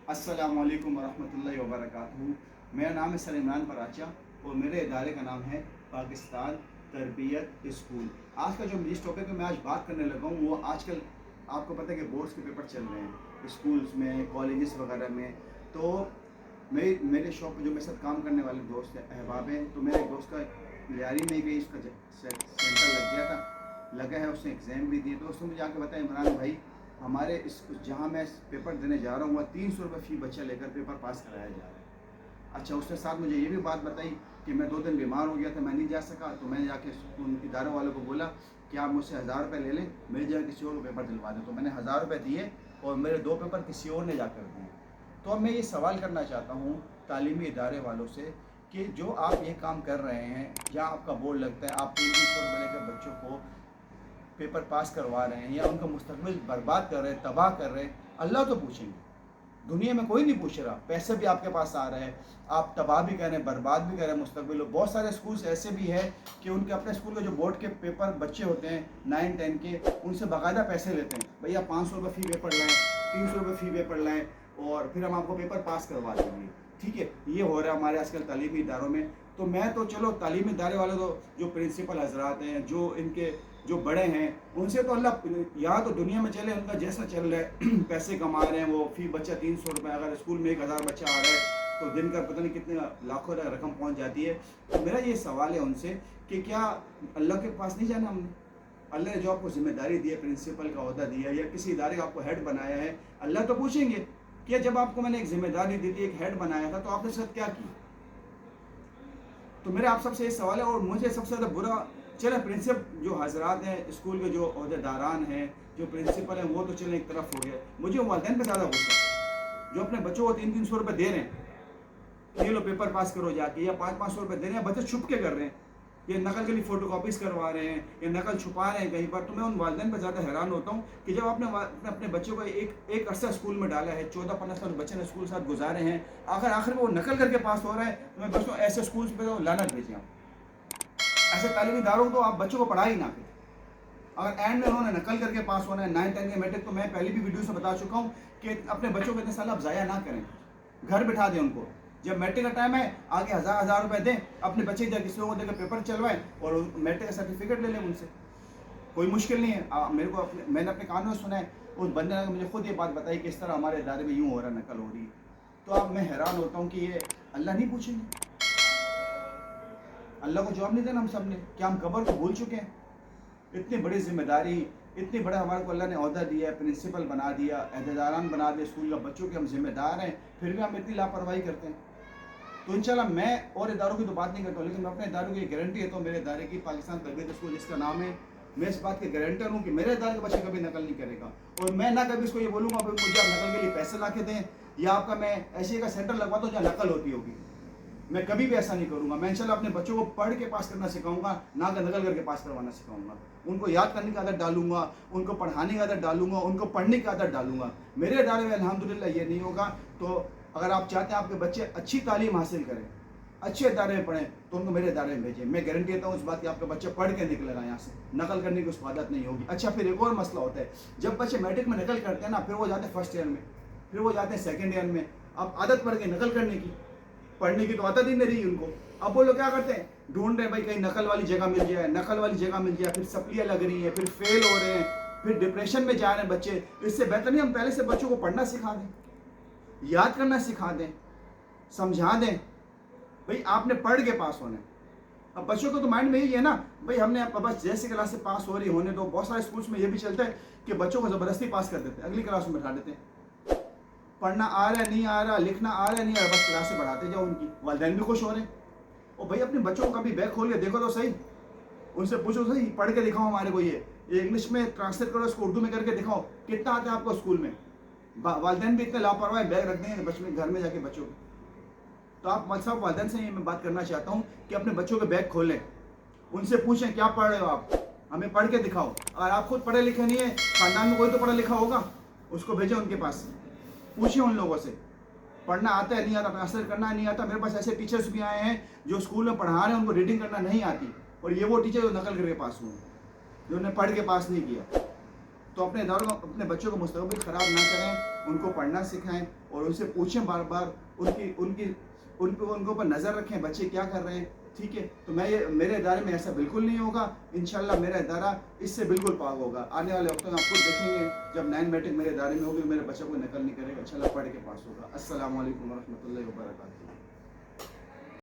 السلام علیکم ورحمۃ اللہ وبرکاتہ۔ میرا نام ہے سلیمان پراچا اور میرے ادارے کا نام ہے پاکستان تربیت اسکول۔ آج کا جو جس ٹاپک پہ میں آج بات کرنے لگا ہوں وہ آج کل آپ کو پتہ ہے کہ بورڈز کے پیپر چل رہے ہیں اسکولز میں، کالجز وغیرہ میں۔ تو میرے شاپ پہ جو میرے ساتھ کام کرنے والے دوست ہیں، احباب ہیں، تو میرے ایک دوست کا لیاری میں گئی، اس کا سینٹر لگا ہے، اس نے ایگزام بھی دیے۔ تو اس نے مجھے آ کے بتایا عمران بھائی ہمارے جہاں میں پیپر دینے جا رہا ہوں وہ 300 روپے فی بچہ لے کر پیپر پاس کرایا جا رہا ہے۔ اچھا، اس نے ساتھ مجھے یہ بھی بات بتائی کہ میں 2 دن بیمار ہو گیا تھا، میں نہیں جا سکا، تو میں نے جا کے ان اداروں والوں کو بولا کہ آپ مجھ سے 1000 روپے لے لیں، میری جگہ کسی اور کو پیپر دلوا دیں۔ تو میں نے 1000 روپے دیے اور میرے 2 پیپر کسی اور نے جا کر دیے۔ تو اب میں یہ سوال کرنا چاہتا ہوں تعلیمی ادارے والوں سے کہ جو آپ یہ کام کر رہے ہیں، جہاں آپ کا بورڈ لگتا ہے، آپ 300 روپے لے کر بچوں کو پیپر پاس کروا رہے ہیں یا ان کا مستقبل برباد کر رہے ہیں، تباہ کر رہے ہیں، اللہ تو پوچھیں گے، دنیا میں کوئی نہیں پوچھ رہا۔ پیسے بھی آپ کے پاس آ رہے ہیں، آپ تباہ بھی کر رہے ہیں، برباد بھی کر رہے ہیں مستقبل۔ بہت سارے اسکولس ایسے بھی ہیں کہ ان کے اپنے اسکول کے جو بورڈ کے پیپر بچے ہوتے ہیں 9 10 کے، ان سے باقاعدہ پیسے لیتے ہیں، بھیا 500 روپے فی پیپر لائیں، 300 روپے فی پیپر لائیں اور پھر ہم آپ کو پیپر پاس کروا دیں گے۔ ٹھیک ہے، یہ ہو رہا ہے ہمارے آج کل تعلیمی اداروں میں۔ تو میں تو چلو تعلیمی ادارے والے تو جو پرنسپل حضرات ہیں، جو ان کے جو بڑے ہیں، ان سے تو اللہ یہاں تو دنیا میں چلے، ان کا جیسا چل رہا ہے پیسے کما رہے ہیں وہ، فی بچہ 300 روپے، اگر اسکول میں 1000 بچہ آ رہا ہے تو دن کا پتہ نہیں کتنے لاکھوں رقم پہنچ جاتی ہے۔ تو میرا یہ سوال ہے ان سے کہ کیا اللہ کے پاس نہیں جانا ہم نے؟ اللہ نے جو آپ کو ذمہ داری دی ہے، پرنسپل کا عہدہ دیا ہے یا کسی ادارے کا آپ کو ہیڈ بنایا ہے، اللہ تو پوچھیں گے کہ جب آپ کو میں نے ایک ذمہ داری دی تھی، ایک ہیڈ بنایا تھا، تو آپ نے ساتھ کیا کی؟ تو میرا آپ سب سے یہ سوال ہے۔ اور مجھے سب سے زیادہ برا، چلے پرنسپل جو حضرات ہیں، اسکول کے جو عہدے داران ہیں، جو پرنسپل ہیں، وہ تو چلیں ایک طرف ہو گئے، مجھے والدین پہ زیادہ غصہ جو اپنے بچوں کو 300 روپے دے رہے ہیں، یہ لو پیپر پاس کرو جا کے، یا 500 روپے دے رہے ہیں، بچے چھپ کے کر رہے ہیں، یا نقل کے لیے فوٹو کاپیز کروا رہے ہیں، یا نقل چھپا رہے ہیں کہیں پر۔ تو میں ان والدین پہ زیادہ حیران ہوتا ہوں کہ جب آپ نے اپنے بچوں کو ایک عرصہ اسکول میں ڈالا ہے، 14-15 سال بچے نے اسکول ساتھ گزارے ہیں، آخر میں وہ نقل کر کے پاس ہو رہا ہے، تو میں بچوں ایسے اسکولس پہ لعنت بھیجیں۔ ایسے تعلیمی اداروں تو آپ بچوں کو پڑھا ہی نہ کریں۔ اگر اینڈ میں انہوں نے نقل کر کے پاس ہونا ہے 9 10 کے میٹرک، تو میں پہلی بھی ویڈیو سے بتا چکا ہوں کہ اپنے بچوں کو اتنے سال آپ ضائع نہ کریں، گھر بٹھا دیں ان کو۔ جب میٹرک کا ٹائم ہے، آگے 1000 روپے دیں، اپنے بچے جب کسی لوگوں کو دے کے پیپر چلوائیں اور میٹرک کا سرٹیفکیٹ لے لیں ان سے، کوئی مشکل نہیں ہے۔ میں نے اپنے کانوں میں سنا ہے، اس بندے نے مجھے خود یہ بات بتائی کہ اس طرح ہمارے ادارے میں یوں ہو رہا ہے، نقل ہو رہی ہے۔ تو اب میں حیران ہوتا ہوں کہ یہ اللہ نہیں پوچھیں گے؟ اللہ کو جواب نہیں دینا ہم سب نے؟ کیا ہم قبر کو بھول چکے ہیں؟ اتنی بڑی ذمہ داری، اتنی بڑا ہمارے کو اللہ نے عہدہ دیا ہے، پرنسپل بنا دیا، عہدیداران بنا دیا اسکول کا، بچوں کے ہم ذمہ دار ہیں، پھر بھی ہم اتنی لاپرواہی کرتے ہیں۔ تو انشاءاللہ میں اور اداروں کی تو بات نہیں کرتا ہوں، لیکن میں اپنے اداروں کی گارنٹی دیتا ہوں، میرے ادارے کی پاکستان تربیت اسکول جس کا نام ہے، میں اس بات کے گارنٹر ہوں کہ میرے ادارے کے بچے کبھی نقل نہیں کرے گا، اور میں نہ کبھی اس کو یہ بولوں گا مجھے آپ نقل کے لیے پیسے لا کے دیں، یا آپ کا میں ایسے کا سینٹر لگواتا ہوں جہاں نقل ہوتی ہوگی، میں کبھی بھی ایسا نہیں کروں گا۔ میں انشاءاللہ اپنے بچوں کو پڑھ کے پاس کرنا سکھاؤں گا، نہ کہ نقل کر کے پاس کروانا سکھاؤں گا۔ ان کو یاد کرنے کی عادت ڈالوں گا، ان کو پڑھانے کی عادت ڈالوں گا، ان کو پڑھنے کی عادت ڈالوں گا۔ میرے ادارے میں الحمدللہ یہ نہیں ہوگا۔ تو اگر آپ چاہتے ہیں آپ کے بچے اچھی تعلیم حاصل کریں، اچھے ادارے میں پڑھیں، تو ان کو میرے ادارے میں بھیجیں۔ میں گارنٹی دیتا ہوں اس بات کی، آپ کا بچہ پڑھ کے نکلے گا یہاں سے، نقل کرنے کی اس کو عادت نہیں ہوگی۔ اچھا، پھر ایک اور مسئلہ ہوتا ہے، جب بچے میٹرک میں نقل کرتے ہیں نا، پھر وہ جاتے ہیں فرسٹ ایئر میں، پھر وہ جاتے ہیں سیکنڈ ایئر میں، اب عادت پڑ گئی نقل کرنے کی، پڑھنے کی تو عادت ہی نہیں رہی ان کو۔ اب وہ لوگ کیا کرتے ہیں، ڈھونڈ رہے ہیں بھائی کہیں نقل والی جگہ مل جائے، نقل والی جگہ مل جائے، پھر سپلیاں لگ رہی ہیں، پھر فیل ہو رہے ہیں، پھر ڈپریشن میں جا رہے ہیں بچے۔ اس سے بہتر نہیں ہم پہلے سے بچوں کو پڑھنا سکھا دیں، یاد کرنا سکھا دیں، سمجھا دیں، بھائی آپ نے پڑھ کے پاس ہونا ہے۔ اب بچوں کو تو مائنڈ میں یہی ہے نا، بھائی ہم نے بس جیسی کلاس سے پاس ہو رہی ہونے دو۔ بہت سارے اسکولس میں یہ بھی چلتا ہے کہ بچوں کو زبردستی پاس کر دیتے ہیں، اگلی کلاس میں بٹھا دیتے ہیں، پڑھنا آ رہا ہے نہیں آ رہا، لکھنا آ رہا ہے نہیں آ رہا، بس کلاس سے پڑھاتے جاؤ ان کی، والدین بھی خوش ہو رہے ہیں۔ اور بھائی اپنے بچوں کو کبھی بیگ کھول کے دیکھو تو صحیح، ان سے پوچھو صحیح، پڑھ کے دکھاؤ ہمارے کو، یہ انگلش میں ٹرانسلیٹ کرو، اس کو اردو میں کر کے دکھاؤ، کتنا آتا ہے آپ کو اسکول میں؟ والدین بھی اتنے لاپرواہ بیگ رکھ دیں گے بچوں گھر میں جا کے بچوں کو۔ تو آپ صاحب والدین سے یہ میں بات کرنا چاہتا ہوں کہ اپنے بچوں کے بیگ کھولیں، ان سے پوچھیں کیا پڑھ رہے ہو آپ، ہمیں پڑھ کے دکھاؤ۔ اگر آپ خود پڑھے لکھے نہیں ہیں، خاندان میں کوئی تو پڑھا لکھا ہوگا، اس کو بھیجیں ان کے پاس، پوچھیں ان لوگوں سے پڑھنا آتا ہے نہیں آتا، ٹرانسلیٹ کرنا نہیں آتا۔ میرے پاس ایسے ٹیچرز بھی آئے ہیں جو اسکول میں پڑھا رہے ہیں، ان کو ریڈنگ کرنا نہیں آتی، اور یہ وہ ٹیچر جو نقل کر کے پاس ہوئے ہیں، جو انہیں پڑھ کے پاس نہیں کیا۔ تو اپنے اداروں اپنے بچوں کو مستقبل خراب نہ کریں، ان کو پڑھنا سکھائیں اور ان سے پوچھیں بار بار، ان کو اوپر نظر رکھیں بچے کیا کر رہے ہیں، ٹھیک ہے. تو میرے ادارے میں ایسا بالکل نہیں ہوگا، انشاءاللہ میرا ادارہ اس سے بالکل پاک ہوگا. آنے والے وقتوں میں آپ خود دیکھیں گے جب 9 میٹرک میرے ادارے میں ہوگی، میرے بچوں کو نقل نہیں کرے گا، انشاءاللہ پڑھ کے پاس ہوگا. السلام علیکم ورحمۃ اللہ وبرکاتہ.